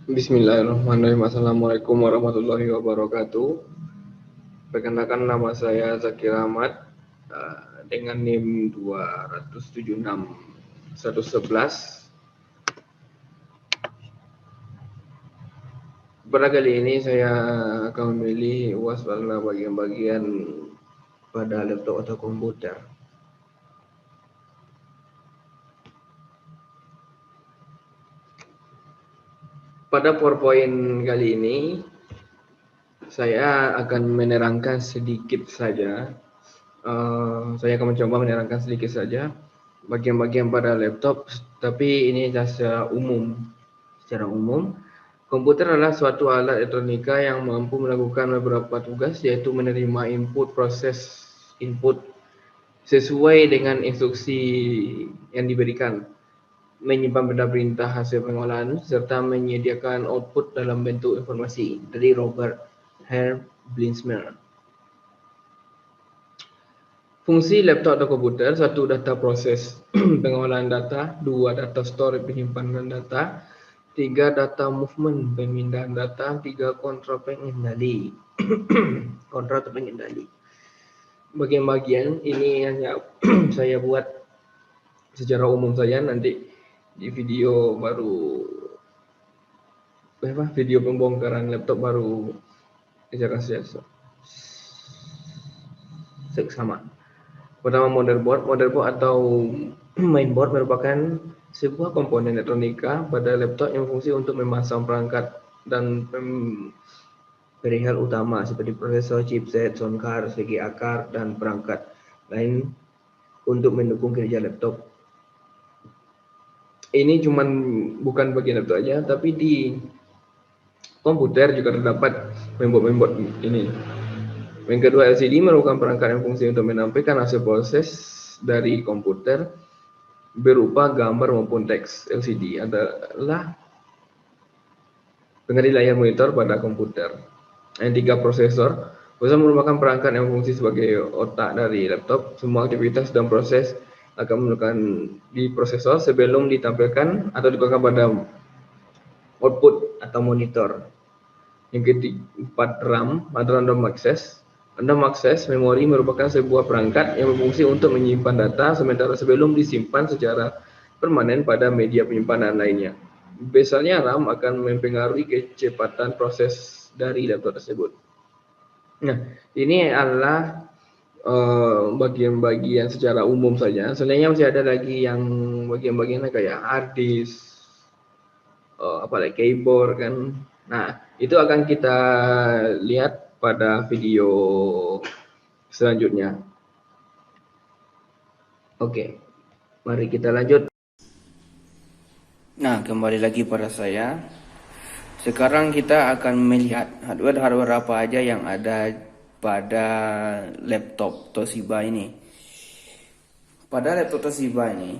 Bismillahirrahmanirrahim. Assalamualaikum warahmatullahi wabarakatuh. Perkenalkan, nama saya Zakir Ahmad dengan NIM 2761111. Pada kali ini saya akan memilih UAS pada bagian-bagian pada laptop atau komputer. Pada PowerPoint kali ini saya akan menerangkan sedikit saja. Saya akan mencoba menerangkan sedikit saja bagian-bagian pada laptop, tapi ini secara umum. Secara umum, komputer adalah suatu alat elektronika yang mampu melakukan beberapa tugas, yaitu menerima input, proses input sesuai dengan instruksi yang diberikan, menyimpan benda perintah hasil pengolahan, serta menyediakan output dalam bentuk informasi. Dari Robert Herb Blinsmer. Fungsi laptop atau komputer: 1. Data proses pengolahan data. 2. Data storage penyimpanan data. 3. Data movement pemindahan data. 3. Kontrol pengendali. Kontrol atau pengendali. Bagian-bagian ini hanya saya buat secara umum saja, nanti di video baru video pembongkaran laptop baru saya kasih seksama. Pertama, motherboard. Motherboard atau mainboard merupakan sebuah komponen elektronika pada laptop yang berfungsi untuk memasang perangkat dan perihal utama seperti prosesor, chipset, sound card, VGA card, dan perangkat lain untuk mendukung kerja laptop. Ini bukan bagian laptop aja, tapi di komputer juga terdapat mainboard ini. Yang kedua, LCD merupakan perangkat yang fungsi untuk menampilkan hasil proses dari komputer berupa gambar maupun teks. LCD adalah pengganti layar monitor pada komputer. Yang tiga, prosesor. Prosesor merupakan perangkat yang fungsi sebagai otak dari laptop. Semua aktivitas dan proses akan melakukan di prosesor sebelum ditampilkan atau dikeluarkan pada output atau monitor. Yang keempat, RAM atau random access. Random access memory merupakan sebuah perangkat yang berfungsi untuk menyimpan data sementara sebelum disimpan secara permanen pada media penyimpanan lainnya. Biasanya RAM akan mempengaruhi kecepatan proses dari laptop tersebut. Nah, ini adalah bagian-bagian secara umum saja. Sebenarnya masih ada lagi yang bagian-bagian kayak hard disk, apalagi keyboard kan. Nah, itu akan kita lihat pada video selanjutnya. Oke, mari kita lanjut. Nah, kembali lagi pada saya. Sekarang kita akan melihat hardware apa aja yang ada pada laptop Toshiba ini. Pada laptop Toshiba ini,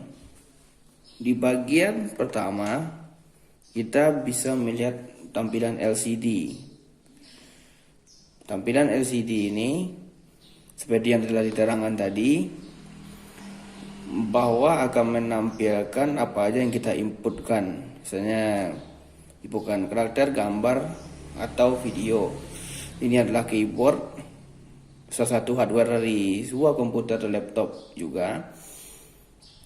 di bagian pertama kita bisa melihat tampilan LCD. Tampilan LCD ini seperti yang telah diterangkan tadi, bahwa akan menampilkan apa aja yang kita inputkan, misalnya inputkan karakter, gambar, atau video. Ini adalah keyboard, salah satu hardware dari sebuah komputer atau laptop juga,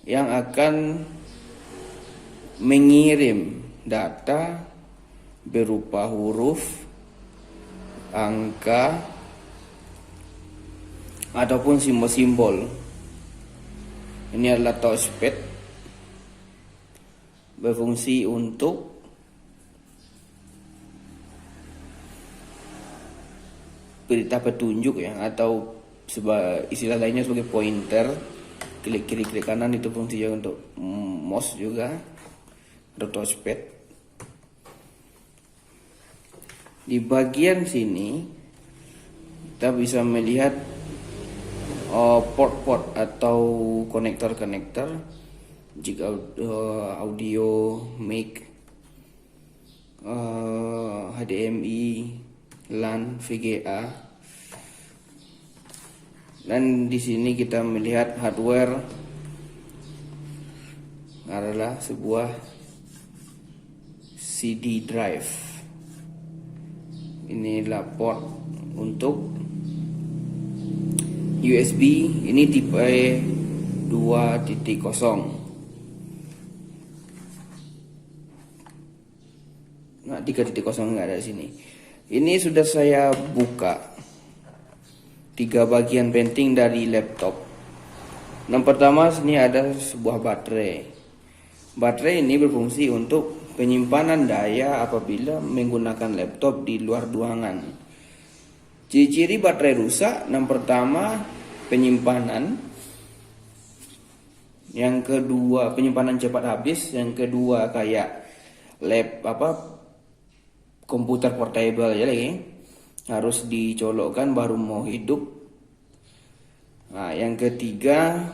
yang akan mengirim data berupa huruf, angka, ataupun simbol-simbol. Ini adalah touchpad, berfungsi untuk perintah petunjuk ya, atau istilah lainnya sebagai pointer. Klik kiri, klik kanan itu fungsinya untuk mouse juga, atau touchpad. Di bagian sini kita bisa melihat port-port atau konektor-konektor, jika audio, mic, HDMI, LAN, VGA. Dan di sini kita melihat hardware adalah sebuah CD drive. Inilah port untuk USB. Ini tipe 2.0. Nah, 3.0 nggak ada di sini. Ini sudah saya buka 3 bagian penting dari laptop. Yang pertama, sini ada sebuah baterai. Baterai ini berfungsi untuk penyimpanan daya apabila menggunakan laptop di luar ruangan. Ciri-ciri baterai rusak, yang pertama penyimpanan, yang kedua penyimpanan cepat habis, yang kedua kayak komputer portable ya lagi, harus dicolokkan baru mau hidup. Nah, yang ketiga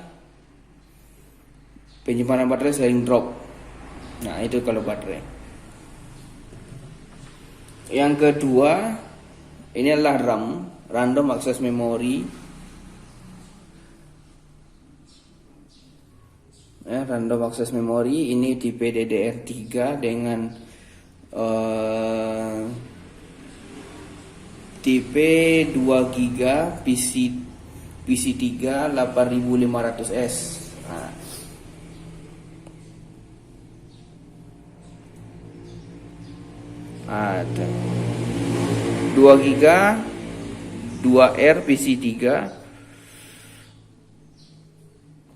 penyimpanan baterai sering drop. Nah, itu kalau baterai. Yang kedua, ini adalah RAM, random access memory. Random access memory ini tipe DDR3 dengan tipe 2 GB PC3 8500S. Nah, ada 2 GB 2R PC3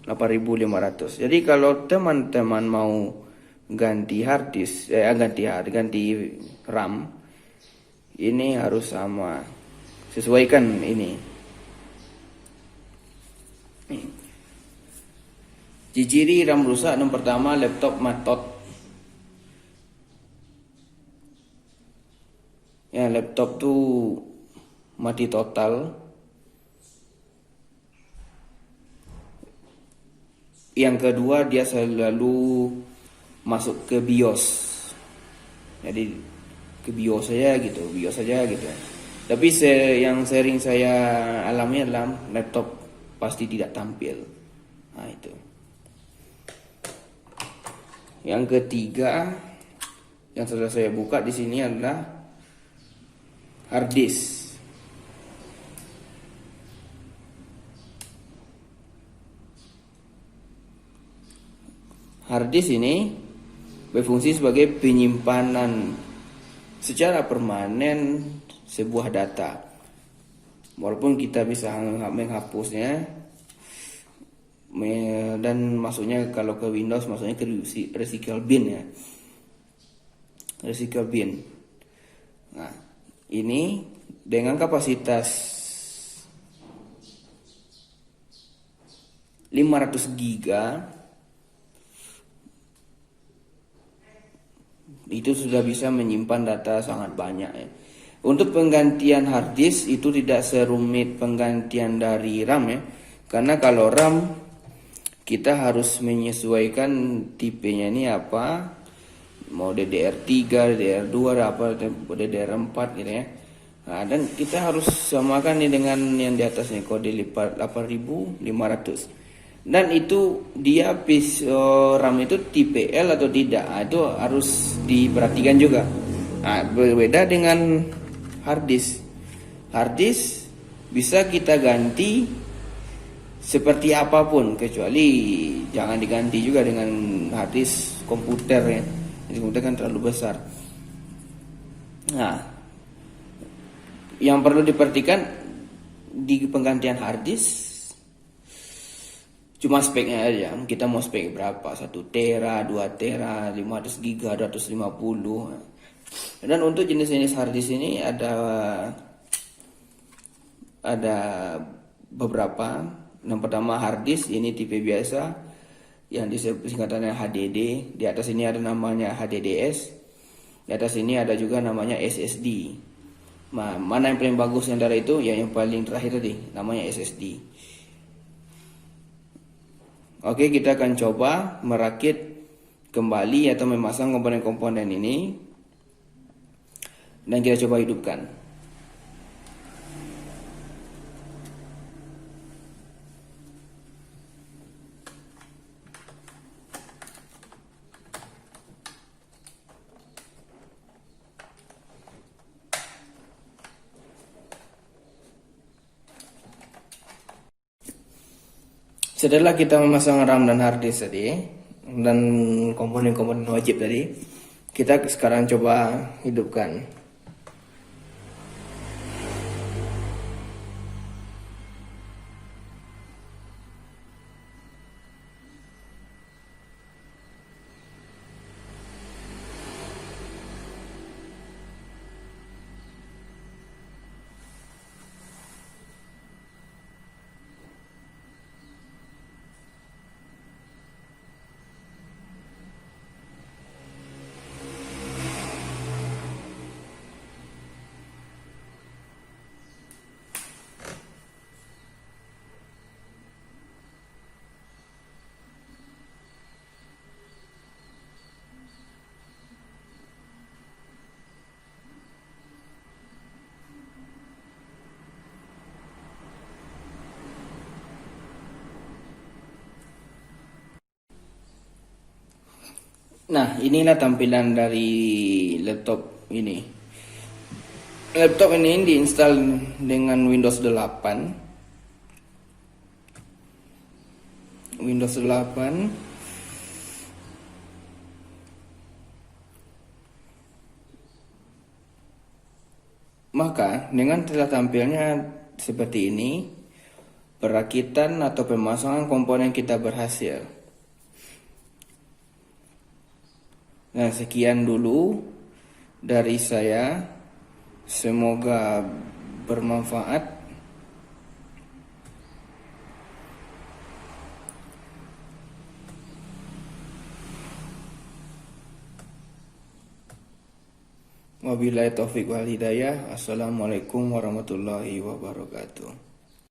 8500. Jadi kalau teman-teman mau ganti hard disk, ganti RAM, ini harus sama, sesuaikan ini. Ciri RAM rusak, yang pertama laptop matot. Ya, laptop tuh mati total. Yang kedua, dia selalu masuk ke BIOS. Jadi ke BIOS saja gitu. Tapi yang sering saya alami adalah laptop pasti tidak tampil. Nah, itu. Yang ketiga, yang sudah saya buka di sini adalah hard disk. Hard disk ini berfungsi sebagai penyimpanan secara permanen sebuah data. Walaupun kita bisa menghapusnya, dan masuknya kalau ke Windows masuknya ke recycle bin ya. Recycle bin. Nah, ini dengan kapasitas 500 GB itu sudah bisa menyimpan data sangat banyak ya. Untuk penggantian hard disk itu tidak serumit penggantian dari RAM ya. Karena kalau RAM kita harus menyesuaikan tipenya ini apa, mau DDR3, DDR2, DDR4 gitu ya. Nah, dan kita harus samakan nih dengan yang di atas nih, kode 8500. Dan itu dia RAM itu tipe L atau tidak, itu harus diperhatikan juga. Nah, berbeda dengan hard disk. Hard disk bisa kita ganti seperti apapun, kecuali jangan diganti juga dengan hard disk komputer ya. Komputer kan terlalu besar. Nah, yang perlu diperhatikan di penggantian hard disk cuma speknya aja. Kita mau spek berapa? 1 tera, 2 tera, 500 giga, 250. Dan untuk jenis-jenis hard disk ini ada beberapa. Yang pertama hard disk ini tipe biasa yang disingkatannya HDD. Di atas ini ada namanya HDDS. Di atas ini ada juga namanya SSD. Nah, mana yang paling bagus yang dari itu? Ya, yang paling terakhir tadi namanya SSD. Oke, kita akan coba merakit kembali atau memasang komponen-komponen ini, dan kita coba hidupkan. Setelah kita memasang RAM dan hard disk tadi dan komponen-komponen wajib tadi, kita sekarang coba hidupkan. Nah, inilah tampilan dari laptop ini. Laptop ini diinstal dengan Windows 8. Windows 8. Maka dengan telah tampilnya seperti ini, perakitan atau pemasangan komponen kita berhasil. Nah, sekian dulu dari saya. Semoga bermanfaat. Wabillahi taufiq wal hidayah. Assalamualaikum warahmatullahi wabarakatuh.